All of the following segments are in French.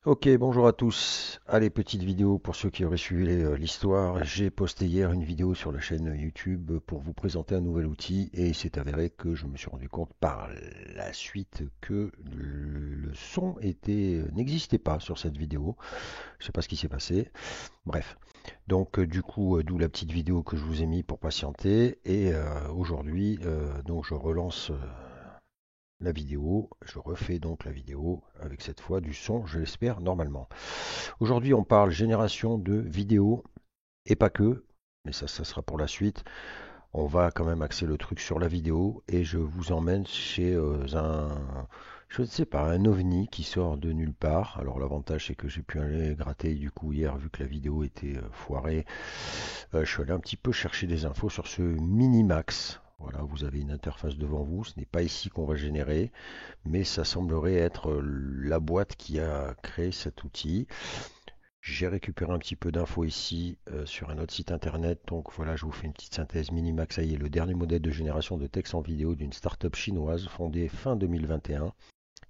Ok, bonjour à tous. Allez, petite vidéo pour ceux qui auraient suivi l'histoire. J'ai posté hier une vidéo sur la chaîne YouTube pour vous présenter un nouvel outil et il s'est avéré que je me suis rendu compte par la suite que le son n'existait pas sur cette vidéo. Je sais pas ce qui s'est passé. Bref. Donc du coup, d'où la petite vidéo que je vous ai mis pour patienter et aujourd'hui, donc je relance la vidéo. Je refais donc la vidéo avec cette fois du son, je l'espère, normalement. Aujourd'hui, on parle génération de vidéos et pas que, mais ça sera pour la suite. On va quand même axer le truc sur la vidéo et je vous emmène chez je ne sais pas, un ovni qui sort de nulle part. Alors l'avantage c'est que j'ai pu aller gratter du coup hier vu que la vidéo était foirée. Je suis allé un petit peu chercher des infos sur ce Minimax. Voilà, vous avez une interface devant vous. Ce n'est pas ici qu'on va générer, mais ça semblerait être la boîte qui a créé cet outil. J'ai récupéré un petit peu d'infos ici sur un autre site internet. Donc voilà, je vous fais une petite synthèse. Minimax AI est le dernier modèle de génération de texte en vidéo d'une start-up chinoise fondée fin 2021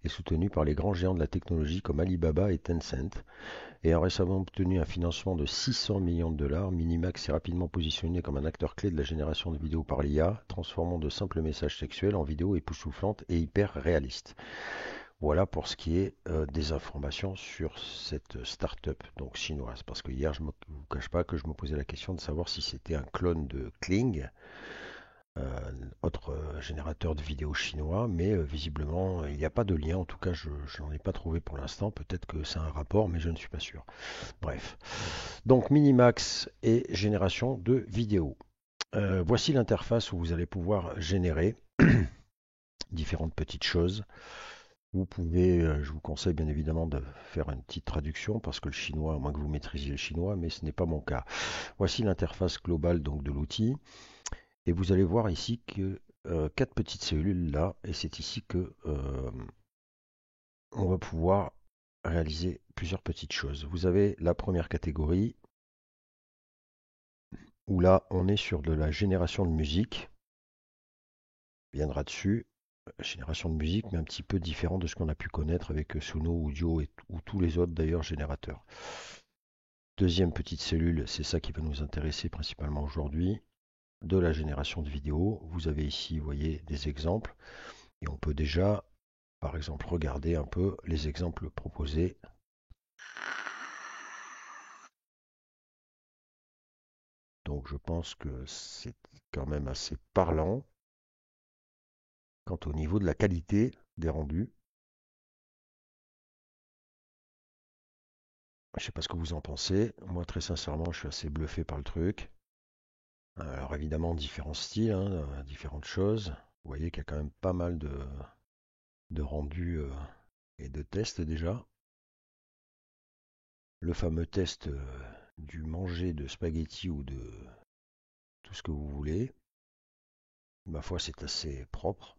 et soutenue par les grands géants de la technologie comme Alibaba et Tencent. Et a récemment obtenu un financement de 600 millions de dollars, Minimax s'est rapidement positionné comme un acteur clé de la génération de vidéos par l'IA, transformant de simples messages sexuels en vidéos époustouflantes et hyper réalistes. Voilà pour ce qui est des informations sur cette start-up donc chinoise. Parce que hier, je ne vous cache pas que je me posais la question de savoir si c'était un clone de Kling, autre générateur de vidéos chinois, mais visiblement il n'y a pas de lien. En tout cas, je n'en ai pas trouvé pour l'instant. Peut-être que c'est un rapport, mais je ne suis pas sûr. Bref. Donc Minimax et génération de vidéos. Voici l'interface où vous allez pouvoir générer différentes petites choses. Vous pouvez, je vous conseille bien évidemment de faire une petite traduction parce que le chinois, à moins que vous maîtrisiez le chinois, mais ce n'est pas mon cas. Voici l'interface globale donc de l'outil et vous allez voir ici que quatre petites cellules là et c'est ici que on va pouvoir réaliser plusieurs petites choses. Vous avez la première catégorie où là on est sur de la génération de musique. On viendra dessus. Génération de musique, mais un petit peu différent de ce qu'on a pu connaître avec Suno, Audio ou tous les autres d'ailleurs générateurs. Deuxième petite cellule, c'est ça qui va nous intéresser principalement aujourd'hui, de la génération de vidéos. Vous avez ici, vous voyez, des exemples. Et on peut déjà, par exemple, regarder un peu les exemples proposés. Donc je pense que c'est quand même assez parlant quant au niveau de la qualité des rendus. Je ne sais pas ce que vous en pensez. Moi, très sincèrement, je suis assez bluffé par le truc. Alors évidemment, différents styles, hein, différentes choses. Vous voyez qu'il y a quand même pas mal de rendus et de tests déjà. Le fameux test du manger de spaghetti ou de tout ce que vous voulez. Ma foi, c'est assez propre.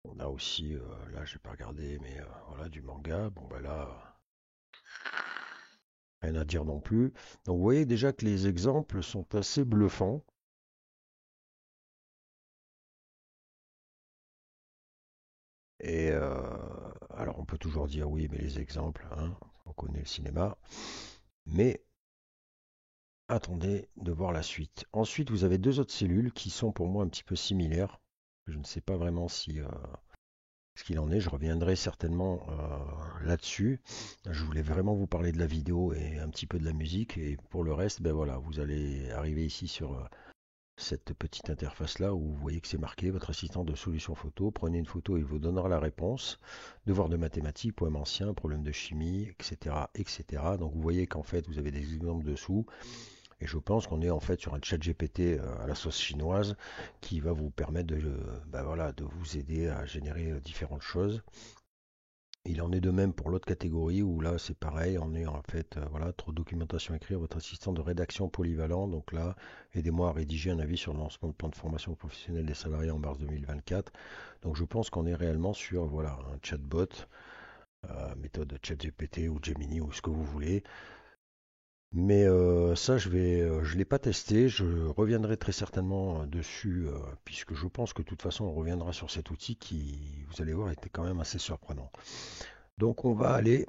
On a aussi, là, j'ai pas regardé, mais voilà, du manga. Bon, bah là, rien à dire non plus. Donc, vous voyez déjà que les exemples sont assez bluffants. Et alors, on peut toujours dire oui, mais les exemples, hein, on connaît le cinéma. Mais attendez de voir la suite. Ensuite, vous avez deux autres cellules qui sont pour moi un petit peu similaires. Je ne sais pas vraiment si ce qu'il en est. Je reviendrai certainement là-dessus. Je voulais vraiment vous parler de la vidéo et un petit peu de la musique. Et pour le reste, ben voilà, vous allez arriver ici sur cette petite interface-là où vous voyez que c'est marqué votre assistant de solution photo. Prenez une photo et il vous donnera la réponse. Devoir de mathématiques, poème ancien, problème de chimie, etc., etc. Donc vous voyez qu'en fait, vous avez des exemples dessous. Et je pense qu'on est en fait sur un chat GPT à la sauce chinoise qui va vous permettre ben voilà, de vous aider à générer différentes choses. Il en est de même pour l'autre catégorie où là c'est pareil, on est en fait, voilà, trop de documentation à écrire, votre assistant de rédaction polyvalent. Donc là, aidez-moi à rédiger un avis sur le lancement de plan de formation professionnelle des salariés en mars 2024. Donc je pense qu'on est réellement sur voilà, un chatbot, méthode ChatGPT ou Gemini ou ce que vous voulez, mais ça, je l'ai pas testé. Je reviendrai très certainement dessus, puisque je pense que de toute façon, on reviendra sur cet outil qui, vous allez voir, était quand même assez surprenant. Donc on va aller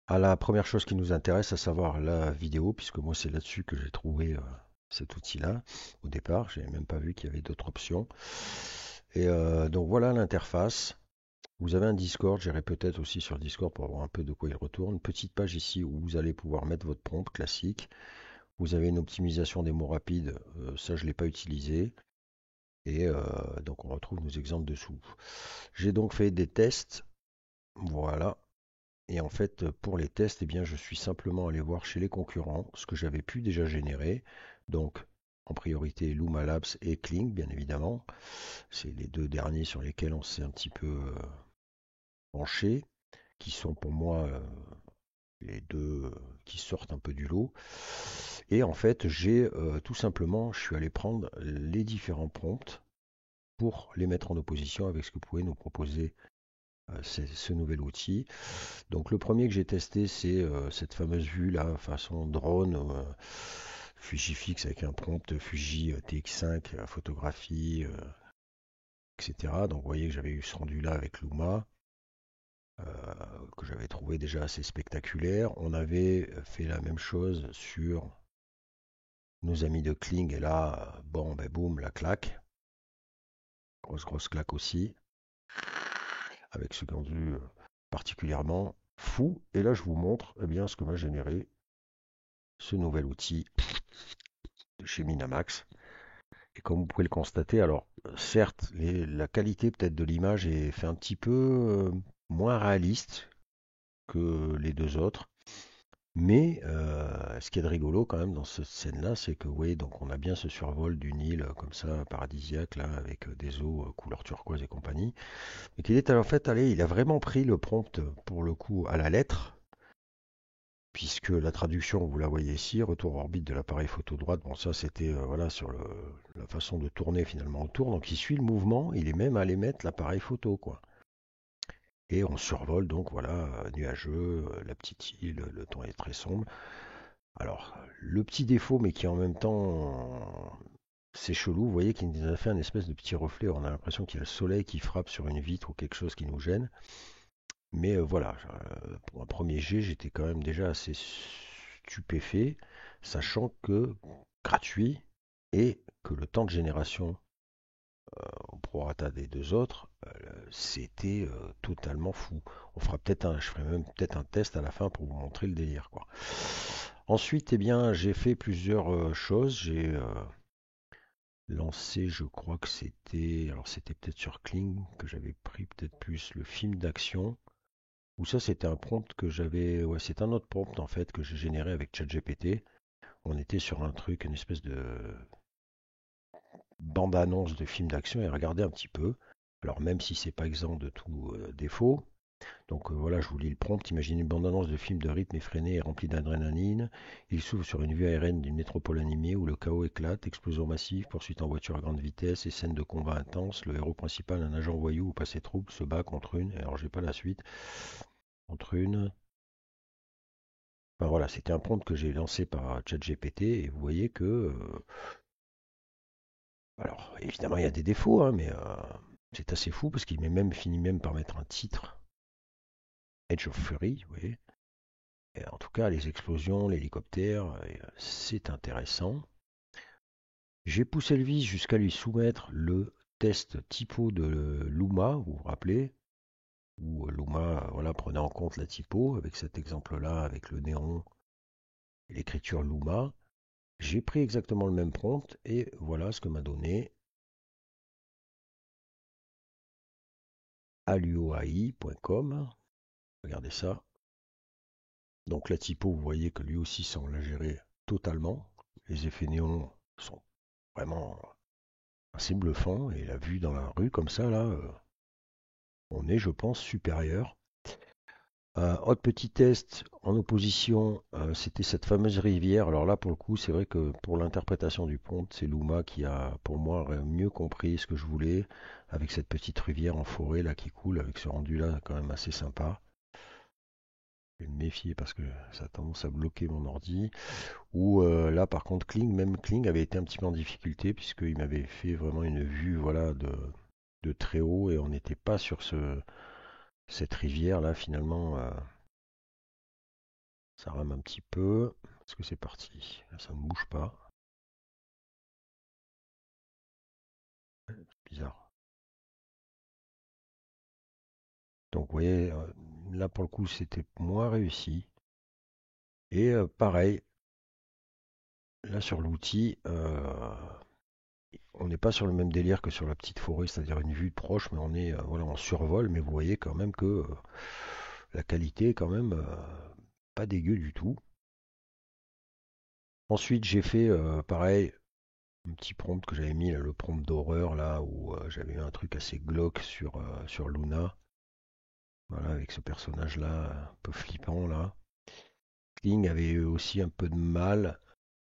à la première chose qui nous intéresse, à savoir la vidéo, puisque moi c'est là-dessus que j'ai trouvé cet outil-là. Au départ, je n'avais même pas vu qu'il y avait d'autres options. Et donc voilà l'interface. Vous avez un Discord, j'irai peut-être aussi sur Discord pour voir un peu de quoi il retourne. Une petite page ici où vous allez pouvoir mettre votre prompt classique. Vous avez une optimisation des mots rapides, ça je ne l'ai pas utilisé. Et donc on retrouve nos exemples dessous. J'ai donc fait des tests, voilà. Et en fait, pour les tests, eh bien, je suis simplement allé voir chez les concurrents ce que j'avais pu déjà générer. Donc, en priorité, Luma Labs et Kling, bien évidemment. C'est les deux derniers sur lesquels on s'est un petit peu penché, qui sont pour moi les deux qui sortent un peu du lot. Et en fait, j'ai tout simplement, je suis allé prendre les différents prompts pour les mettre en opposition avec ce que vous pouvez nous proposer ce nouvel outil. Donc le premier que j'ai testé, c'est cette fameuse vue là, façon drone, Fujifix avec un prompt Fuji TX5, photographie, etc. Donc vous voyez que j'avais eu ce rendu là avec Luma, que j'avais trouvé déjà assez spectaculaire. On avait fait la même chose sur nos amis de Kling, et là, bon, ben boum, la claque. Grosse claque aussi, avec ce rendu particulièrement fou. Et là, je vous montre eh bien, ce que m'a généré ce nouvel outil de chez Minamax. Et comme vous pouvez le constater, alors certes, la qualité peut-être de l'image est fait un petit peu moins réaliste que les deux autres. Mais ce qui est de rigolo quand même dans cette scène-là, c'est que oui, donc on a bien ce survol d'une île comme ça paradisiaque là, avec des eaux couleur turquoise et compagnie. Et qu'il est en fait allé, il a vraiment pris le prompt pour le coup à la lettre, puisque la traduction, vous la voyez ici, retour orbite de l'appareil photo droite, bon ça c'était voilà sur la façon de tourner finalement autour, donc il suit le mouvement, il est même allé mettre l'appareil photo quoi. Et on survole donc voilà, nuageux, la petite île, le temps est très sombre. Alors le petit défaut, mais qui en même temps c'est chelou, vous voyez qu'il nous a fait un espèce de petit reflet, on a l'impression qu'il y a le soleil qui frappe sur une vitre ou quelque chose qui nous gêne. Mais voilà, pour un premier jet, j'étais quand même déjà assez stupéfait, sachant que gratuit et que le temps de génération au prorata des deux autres, c'était totalement fou. Je ferai même peut-être un test à la fin pour vous montrer le délire, quoi. Ensuite, eh bien, j'ai fait plusieurs choses. J'ai lancé, je crois que alors c'était peut-être sur Kling que j'avais pris peut-être plus le film d'action. Ou ça, c'était un prompt que j'avais. Ouais, c'est un autre prompt en fait que j'ai généré avec ChatGPT. On était sur un truc, une espèce de bande-annonce de film d'action et regardez un petit peu. Alors, même si c'est pas exempt de tout défaut. Donc voilà, je vous lis le prompt. Imaginez une bande-annonce de film de rythme effréné et rempli d'adrénaline. Il s'ouvre sur une vue aérienne d'une métropole animée où le chaos éclate, explosion massive, poursuite en voiture à grande vitesse et scène de combat intense. Le héros principal, un agent voyou ou passé trouble, se bat contre une. Alors, j'ai pas la suite. Contre une. Enfin, voilà, c'était un prompt que j'ai lancé par ChatGPT et vous voyez que, alors évidemment il y a des défauts, hein, mais c'est assez fou parce qu'il finit même par mettre un titre, Edge of Fury, vous voyez. Et en tout cas, les explosions, l'hélicoptère, c'est intéressant. J'ai poussé le vice jusqu'à lui soumettre le test typo de Luma, vous vous rappelez, où Luma voilà, prenait en compte la typo avec cet exemple-là, avec le néon et l'écriture Luma. J'ai pris exactement le même prompt et voilà ce que m'a donné aluoai.com. Regardez ça. Donc la typo, vous voyez que lui aussi semble la gérer totalement. Les effets néons sont vraiment assez bluffants et la vue dans la rue comme ça, là, on est, je pense, supérieur. Autre petit test en opposition, c'était cette fameuse rivière. Alors là, pour le coup, c'est vrai que pour l'interprétation du prompt, c'est Luma qui a, pour moi, mieux compris ce que je voulais, avec cette petite rivière en forêt là qui coule, avec ce rendu-là quand même assez sympa. Je vais me méfier parce que ça a tendance à bloquer mon ordi. Ou là, par contre, même Kling avait été un petit peu en difficulté puisqu'il m'avait fait vraiment une vue, voilà, de très haut et on n'était pas sur cette rivière là finalement ça rame un petit peu. Est-ce que c'est parti? Là, ça ne bouge pas. Bizarre. Donc vous voyez, là pour le coup c'était moins réussi. Et pareil, là sur l'outil, on n'est pas sur le même délire que sur la petite forêt, c'est-à-dire une vue proche, mais on est voilà, en survol, mais vous voyez quand même que la qualité est quand même pas dégueu du tout. Ensuite j'ai fait pareil, un petit prompt que j'avais mis, là, le prompt d'horreur là, où j'avais eu un truc assez glauque sur Luna, voilà, avec ce personnage-là, un peu flippant là. Kling avait eu aussi un peu de mal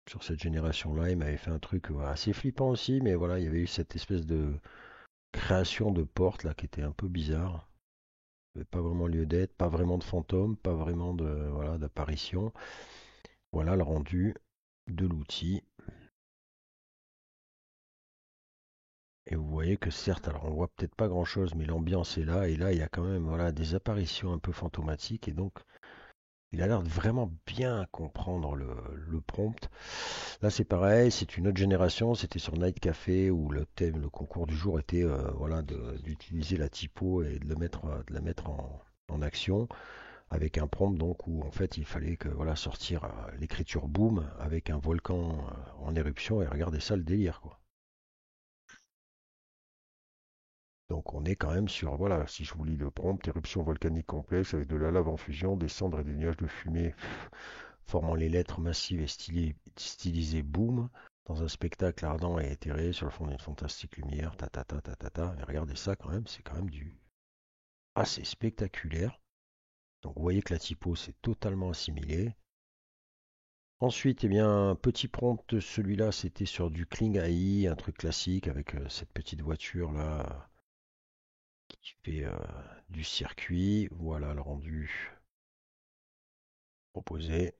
sur cette génération-là. Il m'avait fait un truc assez flippant aussi, mais voilà, il y avait eu cette espèce de création de porte là qui était un peu bizarre. Il n'y avait pas vraiment lieu d'être, pas vraiment de fantômes, pas vraiment de voilà d'apparition. Voilà le rendu de l'outil. Et vous voyez que certes, alors on voit peut-être pas grand-chose, mais l'ambiance est là, et là il y a quand même voilà des apparitions un peu fantomatiques, et donc il a l'air de vraiment bien comprendre le prompt. Là, c'est pareil, c'est une autre génération. C'était sur Night Café où le thème, le concours du jour était voilà, d'utiliser la typo et de la mettre en action avec un prompt donc où en fait il fallait que voilà sortir l'écriture boom avec un volcan en éruption et regardez ça le délire quoi. Donc on est quand même sur voilà si je vous lis le prompt éruption volcanique complexe avec de la lave en fusion, des cendres et des nuages de fumée formant les lettres massives et stylisées boom, dans un spectacle ardent et éthéré sur le fond d'une fantastique lumière, ta ta ta ta ta ta. Et regardez ça quand même, c'est quand même du assez spectaculaire. Donc vous voyez que la typo c'est totalement assimilé. Ensuite, eh bien, petit prompt, celui-là c'était sur du Kling AI, un truc classique avec cette petite voiture là qui fait du circuit. Voilà le rendu proposé.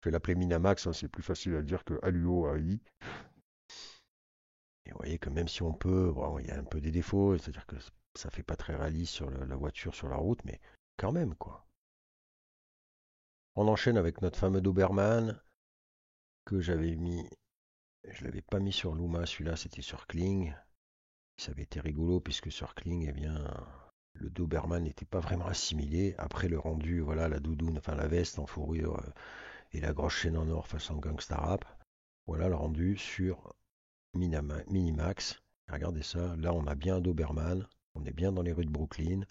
Je vais l'appeler Minamax, hein, c'est plus facile à dire que Aluo AI. Et vous voyez que même si on peut, bon, il y a un peu des défauts, c'est-à-dire que ça fait pas très réaliste sur la voiture sur la route, mais quand même quoi. On enchaîne avec notre fameux Doberman que j'avais mis, je l'avais pas mis sur Luma, celui-là c'était sur Kling. Ça avait été rigolo puisque sur Kling, eh bien, le Doberman n'était pas vraiment assimilé. Après le rendu, voilà, la doudoune, enfin la veste en fourrure et la grosse chaîne en or façon gangsta rap. Voilà le rendu sur Minimax. Regardez ça, là on a bien un Doberman, on est bien dans les rues de Brooklyn,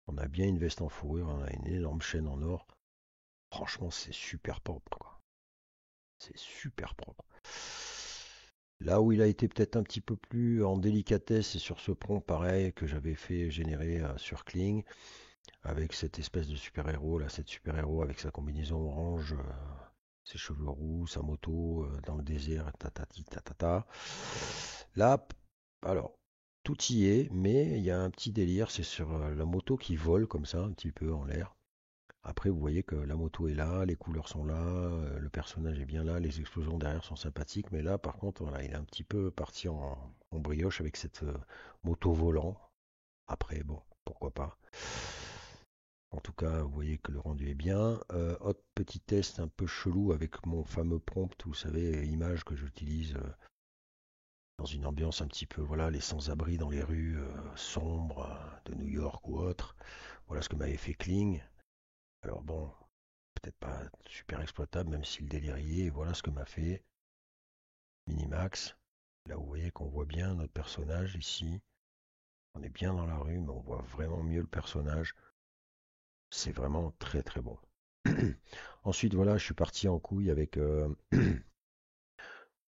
on a bien une veste en fourrure, on a une énorme chaîne en or. Franchement, c'est super propre, quoi. C'est super propre. Là où il a été peut-être un petit peu plus en délicatesse, c'est sur ce prompt pareil que j'avais fait générer sur Kling, avec cette espèce de super-héros, là, cette super-héros avec sa combinaison orange, ses cheveux roux, sa moto dans le désert, tatati tatata. Là, alors, tout y est, mais il y a un petit délire, c'est sur la moto qui vole comme ça, un petit peu en l'air. Après, vous voyez que la moto est là, les couleurs sont là, le personnage est bien là, les explosions derrière sont sympathiques, mais là, par contre, voilà, il est un petit peu parti en brioche avec cette moto volant. Après, bon, pourquoi pas. En tout cas, vous voyez que le rendu est bien. Autre petit test un peu chelou avec mon fameux prompt, vous savez, image que j'utilise dans une ambiance un petit peu, voilà, les sans-abri dans les rues sombres de New York ou autre. Voilà ce que m'avait fait Kling. Alors bon, peut-être pas super exploitable, même si le délire y est. Voilà ce que m'a fait Minimax. Là, vous voyez qu'on voit bien notre personnage ici. On est bien dans la rue, mais on voit vraiment mieux le personnage. C'est vraiment très très bon. Ensuite, voilà, je suis parti en couille avec une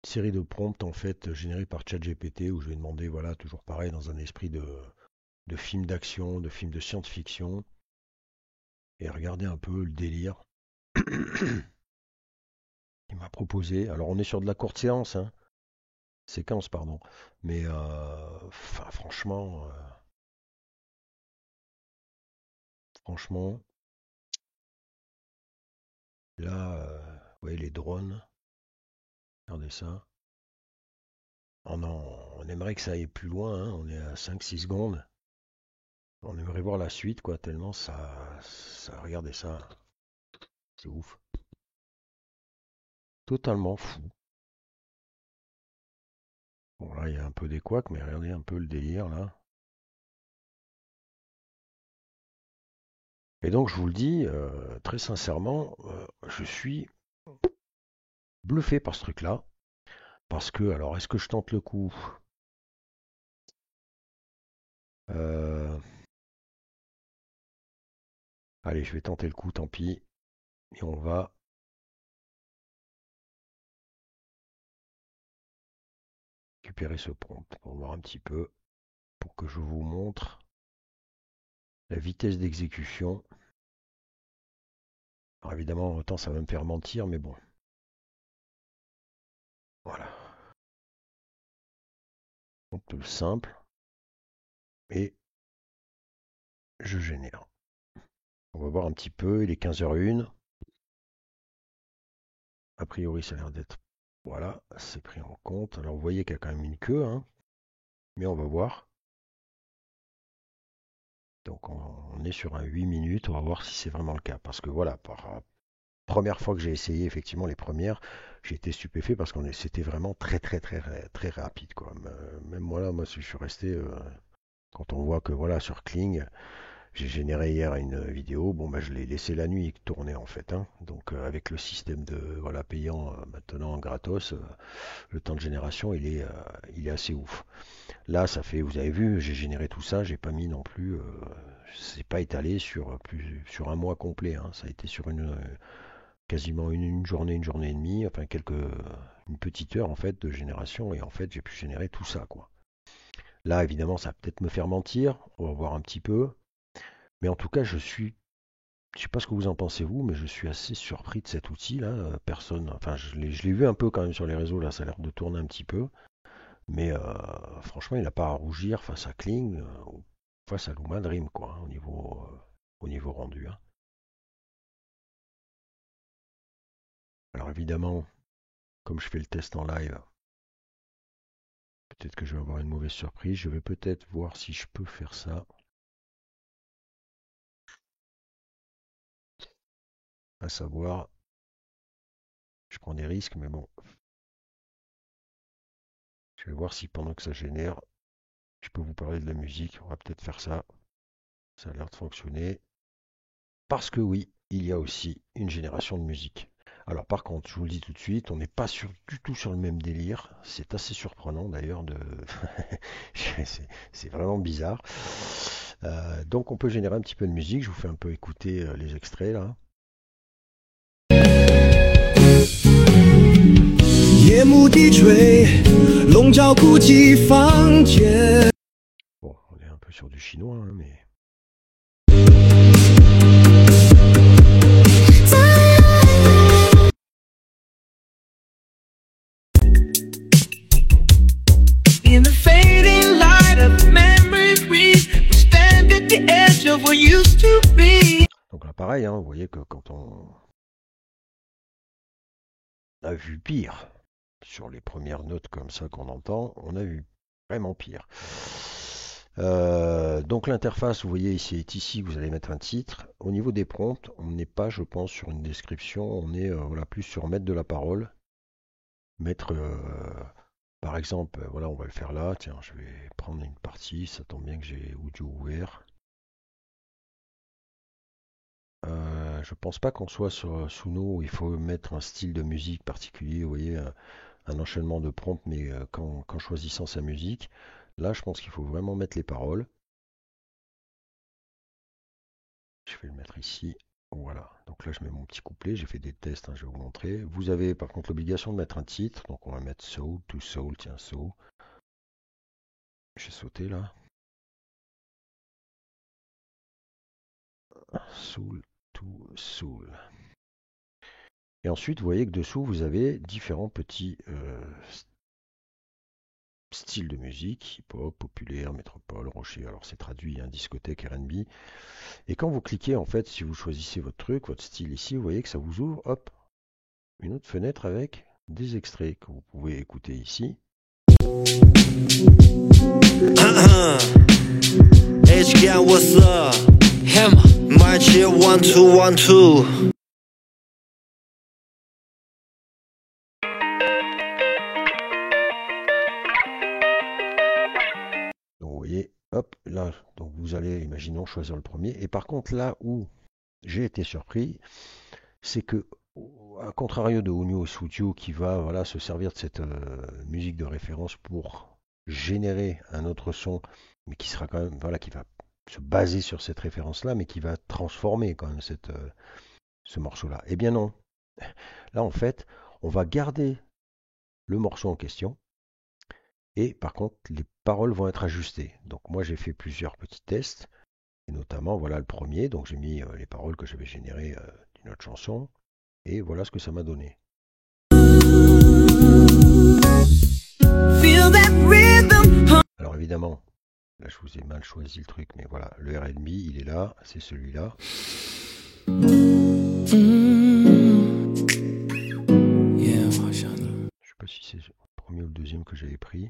série de prompts en fait générés par ChatGPT où je vais demander, voilà, toujours pareil, dans un esprit de film d'action, de film de science-fiction, et regarder un peu le délire. Il m'a proposé. Alors, on est sur de la courte séance, hein, séquence, pardon, mais franchement, là, vous voyez les drones, regardez ça. Oh non, on aimerait que ça aille plus loin, hein, on est à 5-6 secondes. On aimerait voir la suite, quoi, tellement regardez ça, c'est ouf. Totalement fou. Bon, là, il y a un peu des couacs, mais regardez un peu le délire, là. Et donc, je vous le dis, très sincèrement, je suis bluffé par ce truc-là. Parce que, alors, est-ce que je tente le coup? Euh, Allez, je vais tenter le coup, tant pis. Et on va récupérer ce prompt pour voir un petit peu, pour que je vous montre la vitesse d'exécution. Alors évidemment, autant ça va me faire mentir, mais bon. Voilà. Donc tout simple. Et je génère. On va voir un petit peu, il est 15h01. A priori, ça a l'air d'être... Voilà, c'est pris en compte. Alors vous voyez qu'il y a quand même une queue, hein, mais on va voir. Donc on est sur un 8 minutes, on va voir si c'est vraiment le cas. Parce que voilà, première fois que j'ai essayé, effectivement, les premières, j'ai été stupéfait parce que c'était vraiment très très très très rapide, quoi. Même moi là, moi je suis resté, quand on voit que voilà, sur Kling, j'ai généré hier une vidéo, bon bah je l'ai laissé la nuit tourner en fait, hein. Donc avec le système de voilà payant maintenant gratos, le temps de génération il est assez ouf. Là ça fait, vous avez vu, j'ai généré tout ça, j'ai pas mis non plus, c'est pas étalé sur un mois complet, hein. Ça a été sur quasiment une journée, une journée et demie, enfin une petite heure en fait de génération et en fait j'ai pu générer tout ça quoi. Là évidemment ça va peut-être me faire mentir, on va voir un petit peu, mais en tout cas je sais pas ce que vous en pensez vous, mais je suis assez surpris de cet outil là. Personne, enfin je l'ai vu un peu quand même sur les réseaux là, ça a l'air de tourner un petit peu, mais franchement il n'a pas à rougir face à Kling, ou face à Luma Dream quoi, hein, au niveau rendu, hein. Alors évidemment, comme je fais le test en live, peut-être que je vais avoir une mauvaise surprise. Je vais peut-être voir si je peux faire ça. À savoir, je prends des risques, mais bon, je vais voir si pendant que ça génère, je peux vous parler de la musique. On va peut-être faire ça. Ça a l'air de fonctionner. Parce que oui, il y a aussi une génération de musique. Alors par contre, je vous le dis tout de suite, on n'est pas du tout sur le même délire. C'est assez surprenant d'ailleurs de... c'est vraiment bizarre. Donc on peut générer un petit peu de musique. Je vous fais un peu écouter les extraits là. Bon, on est un peu sur du chinois, hein, mais... In the fading light of memories, we stand at the edge of what used to be. Donc là, pareil, hein, vous voyez que quand on a vu pire sur les premières notes comme ça qu'on entend, on a vu vraiment pire. Donc l'interface, vous voyez ici, est ici, vous allez mettre un titre. Au niveau des prompts, on n'est pas, je pense, sur une description, on est voilà, plus sur mettre de la parole. Mettre, par exemple, voilà, on va le faire là. Tiens, je vais prendre une partie, ça tombe bien que j'ai audio ouvert. Je pense pas qu'on soit sur Suno où il faut mettre un style de musique particulier, vous voyez, un enchaînement de prompts, mais qu'en choisissant sa musique. Là, je pense qu'il faut vraiment mettre les paroles. Je vais le mettre ici. Voilà. Donc là, je mets mon petit couplet. J'ai fait des tests, hein, je vais vous montrer. Vous avez par contre l'obligation de mettre un titre. Donc on va mettre Soul to Soul. Tiens, Soul. J'ai sauté là. Soul to Soul. Et ensuite, vous voyez que dessous, vous avez différents petits styles de musique, hip-hop, populaire, métropole, rocher. Alors c'est traduit, hein, discothèque, R&B. Et quand vous cliquez, en fait, si vous choisissez votre truc, votre style ici, vous voyez que ça vous ouvre, hop, une autre fenêtre avec des extraits que vous pouvez écouter ici. HK, what's up? Hammer. My shit 1212. Donc vous voyez, hop, là, donc vous allez, imaginons, choisir le premier. Et par contre, là où j'ai été surpris, c'est que, à contrario de Unio Studio qui va voilà, se servir de cette musique de référence pour générer un autre son, mais qui sera quand même, voilà, qui va se baser sur cette référence-là, mais qui va transformer quand même ce morceau-là. Eh bien non. Là, en fait, on va garder le morceau en question, et par contre, les paroles vont être ajustées. Donc moi, j'ai fait plusieurs petits tests, et notamment, voilà le premier. Donc j'ai mis les paroles que j'avais générées d'une autre chanson, et voilà ce que ça m'a donné. Alors évidemment, là je vous ai mal choisi le truc, mais voilà, le R&B, il est là, c'est celui-là. Je sais pas si c'est le premier ou le deuxième que j'avais pris.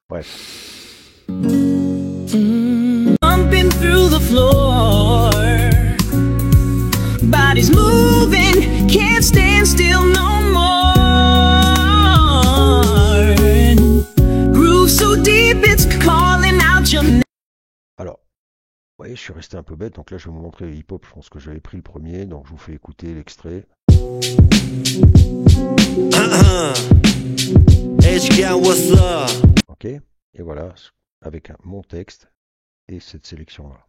Bref. Bumping through the floor, bodies moving, can't stand still no more. Groove so deep it's calling out your name. Alors, vous voyez, je suis resté un peu bête, donc là je vais vous montrer le hip-hop, je pense que j'avais pris le premier, donc je vous fais écouter l'extrait. HK, what's up? Ok, et voilà, avec mon texte et cette sélection-là.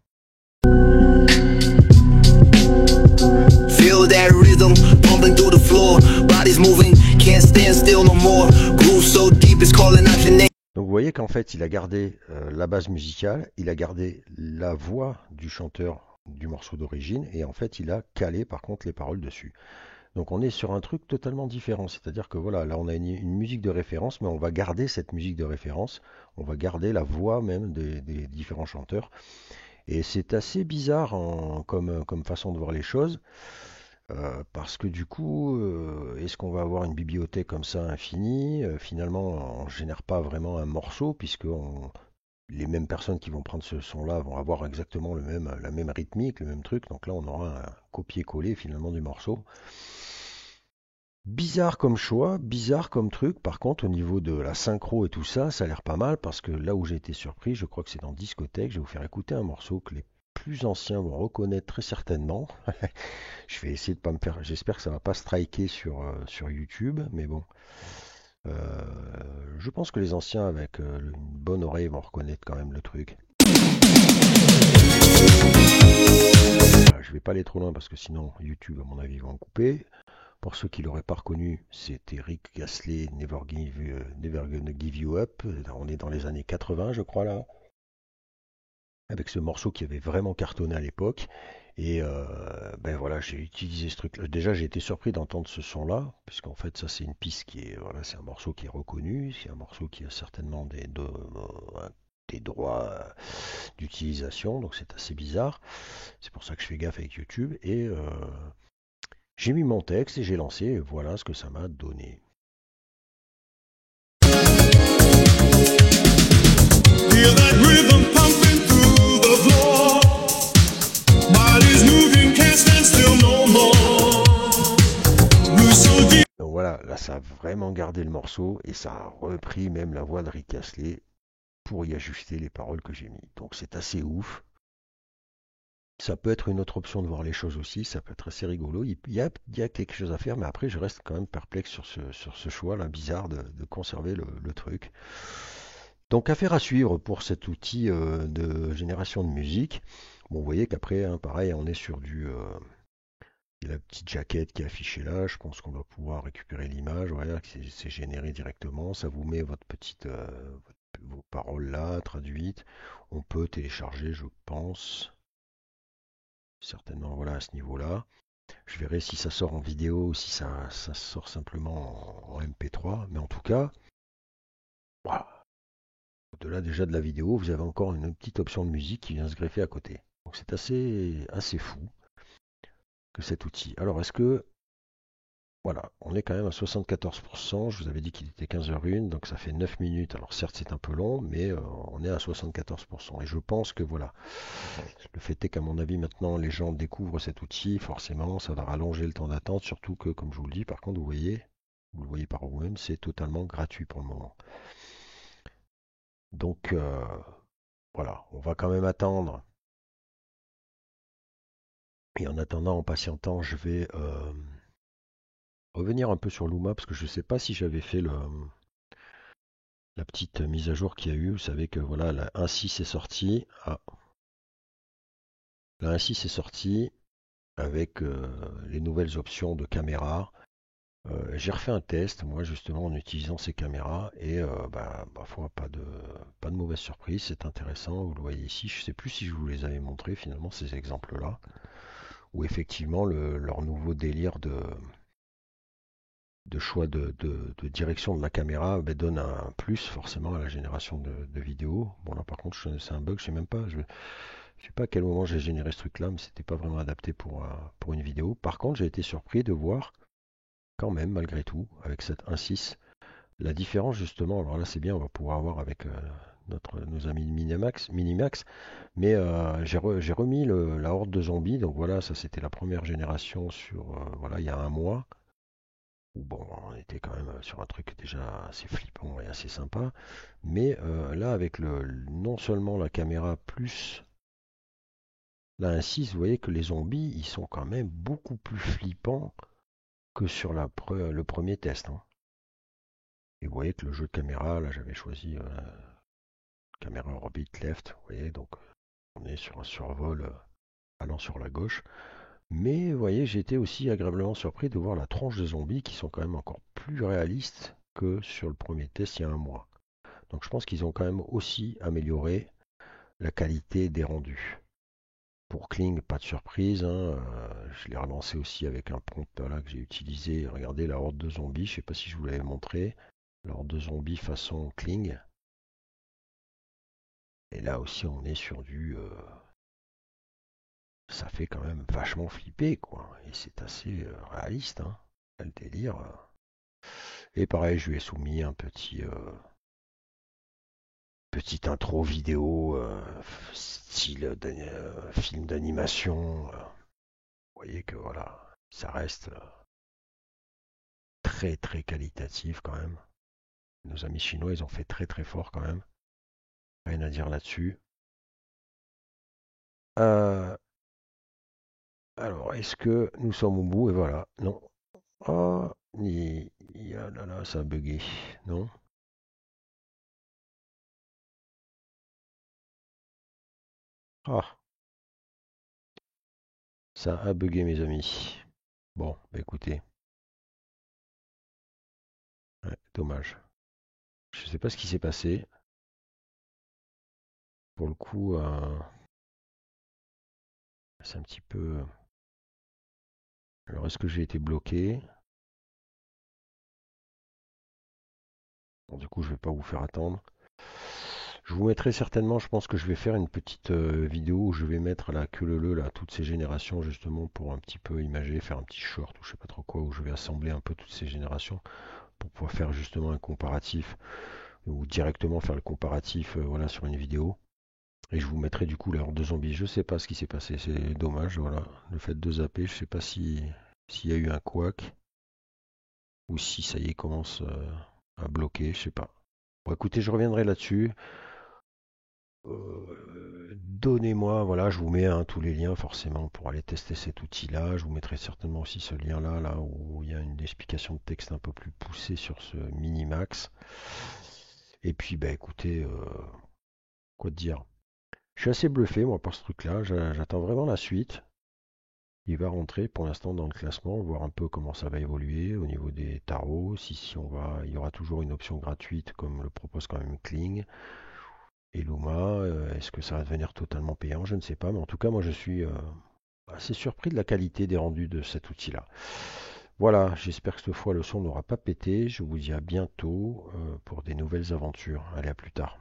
Feel that rhythm pumping through the floor. Bodies moving, can't stand still no more. Groove so deep it's calling out your name. Donc vous voyez qu'en fait il a gardé la base musicale, il a gardé la voix du chanteur du morceau d'origine et en fait il a calé par contre les paroles dessus. Donc on est sur un truc totalement différent, c'est-à-dire que voilà, là on a une musique de référence, mais on va garder cette musique de référence, on va garder la voix même des différents chanteurs. Et c'est assez bizarre comme façon de voir les choses, parce que du coup, est-ce qu'on va avoir une bibliothèque comme ça infinie? Finalement, on ne génère pas vraiment un morceau, puisque les mêmes personnes qui vont prendre ce son-là vont avoir exactement la même rythmique, le même truc. Donc là, on aura un copier-coller finalement du morceau. Bizarre comme choix, bizarre comme truc. Par contre, au niveau de la synchro et tout ça, ça a l'air pas mal parce que là où j'ai été surpris, je crois que c'est dans Discothèque. Je vais vous faire écouter un morceau que les plus anciens vont reconnaître très certainement. Je vais essayer de pas me faire. J'espère que ça va pas striker sur YouTube, mais bon. Je pense que les anciens avec une bonne oreille vont reconnaître quand même le truc. Voilà, je vais pas aller trop loin parce que sinon YouTube, à mon avis, va en couper. Pour ceux qui l'auraient pas reconnu, c'était Rick Astley, Never Gonna Give You Up. On est dans les années 80, je crois, là. Avec ce morceau qui avait vraiment cartonné à l'époque. Et ben voilà, j'ai utilisé ce truc-là. Déjà, j'ai été surpris d'entendre ce son-là, puisqu'en fait, ça, c'est une piste qui est. Voilà, c'est un morceau qui est reconnu. C'est un morceau qui a certainement des droits d'utilisation. Donc, c'est assez bizarre. C'est pour ça que je fais gaffe avec YouTube. Et. J'ai mis mon texte et j'ai lancé, et voilà ce que ça m'a donné. Feel that rhythm pumping through the floor. Bodies moving, can't stand still no more. Groove so deep. Donc voilà, là ça a vraiment gardé le morceau et ça a repris même la voix de Rick Astley pour y ajuster les paroles que j'ai mis. Donc c'est assez ouf. Ça peut être une autre option de voir les choses aussi, ça peut être assez rigolo. Il y a quelque chose à faire, mais après je reste quand même perplexe sur ce choix-là bizarre de conserver le truc. Donc affaire à suivre pour cet outil de génération de musique. Bon, vous voyez qu'après, hein, pareil, on est sur il y a la petite jaquette qui est affichée là. Je pense qu'on va pouvoir récupérer l'image. Voilà, c'est généré directement. Ça vous met vos paroles là, traduites. On peut télécharger, je pense. Certainement, voilà, à ce niveau-là. Je verrai si ça sort en vidéo ou si ça sort simplement en MP3. Mais en tout cas, voilà. Au-delà déjà de la vidéo, vous avez encore une petite option de musique qui vient se greffer à côté. Donc c'est assez fou que cet outil. Alors est-ce que Voilà, on est quand même à 74%. Je vous avais dit qu'il était 15h01, donc ça fait 9 minutes. Alors certes, c'est un peu long, mais on est à 74%. Et je pense que voilà, le fait est qu'à mon avis, maintenant, les gens découvrent cet outil. Forcément, ça va rallonger le temps d'attente. Surtout que, comme je vous le dis, par contre, vous le voyez par vous-même, c'est totalement gratuit pour le moment. Donc voilà, on va quand même attendre. Et en attendant, en patientant, je vais revenir un peu sur Luma parce que je ne sais pas si j'avais fait la petite mise à jour qu'il y a eu. Vous savez que voilà, la 1.6 est sortie. Ah, la 1.6 est sortie avec les nouvelles options de caméra. J'ai refait un test, moi justement en utilisant ces caméras et ma foi, pas de mauvaise surprise, c'est intéressant, vous le voyez ici, je ne sais plus si je vous les avais montrés finalement ces exemples-là, où effectivement leur nouveau délire de choix de direction de la caméra donne un plus forcément à la génération de vidéos. Bon là par contre c'est un bug, je sais même pas, je sais pas à quel moment j'ai généré ce truc-là, mais c'était pas vraiment adapté pour une vidéo. Par contre j'ai été surpris de voir quand même malgré tout avec cette 1.6 la différence justement. Alors là c'est bien, on va pouvoir voir avec nos amis de Minimax, mais j'ai remis la horde de zombies, donc voilà, ça c'était la première génération sur voilà il y a un mois. Où bon, on était quand même sur un truc déjà assez flippant et assez sympa. Mais là, avec non seulement la caméra plus la 1.6, vous voyez que les zombies, ils sont quand même beaucoup plus flippants que sur le premier test, hein. Et vous voyez que le jeu de caméra, là j'avais choisi caméra orbit left, vous voyez, donc on est sur un survol allant sur la gauche. Mais vous voyez, j'ai été aussi agréablement surpris de voir la tranche de zombies qui sont quand même encore plus réalistes que sur le premier test il y a un mois. Donc je pense qu'ils ont quand même aussi amélioré la qualité des rendus. Pour Kling, pas de surprise, hein, je l'ai relancé aussi avec un prompt là, que j'ai utilisé. Regardez la horde de zombies, je ne sais pas si je vous l'avais montré. La horde de zombies façon Kling. Et là aussi on est sur ça fait quand même vachement flipper, quoi. Et c'est assez réaliste, hein. Le délire. Et pareil, je lui ai soumis un petite intro vidéo, style film d'animation. Vous voyez que voilà, ça reste très très qualitatif quand même. Nos amis chinois, ils ont fait très très fort quand même. Rien à dire là-dessus. Euh, alors, est-ce que nous sommes au bout? Et voilà, non. Ah, là, là, ça a bugué. Non? Ah, ça a bugué mes amis. Bon, bah écoutez, ouais, dommage. Je sais pas ce qui s'est passé. Pour le coup, c'est un petit peu. Alors, est-ce que j'ai été bloqué? Bon, du coup, je vais pas vous faire attendre. Je vous mettrai certainement, je pense que je vais faire une petite vidéo où je vais mettre la queue leu là, toutes ces générations justement pour un petit peu imager, faire un petit short ou je sais pas trop quoi, où je vais assembler un peu toutes ces générations pour pouvoir faire justement un comparatif ou directement faire le comparatif voilà, sur une vidéo. Et je vous mettrai du coup la horde de zombies. Je sais pas ce qui s'est passé, c'est dommage, voilà. Le fait de zapper, je sais pas s'il y a eu un couac ou si ça y est commence à bloquer, je sais pas. Bon écoutez, je reviendrai là-dessus. Donnez-moi, voilà, je vous mets tous les liens forcément pour aller tester cet outil-là. Je vous mettrai certainement aussi ce lien-là, là où il y a une explication de texte un peu plus poussée sur ce Minimax. Et puis, bah écoutez, quoi te dire? Je suis assez bluffé moi par ce truc-là. J'attends vraiment la suite. Il va rentrer pour l'instant dans le classement, voir un peu comment ça va évoluer au niveau des tarots. Si il y aura toujours une option gratuite comme le propose quand même Kling. Et Luma, est-ce que ça va devenir totalement payant? Je ne sais pas, mais en tout cas, moi je suis assez surpris de la qualité des rendus de cet outil-là. Voilà, j'espère que cette fois le son n'aura pas pété. Je vous dis à bientôt pour des nouvelles aventures. Allez, à plus tard.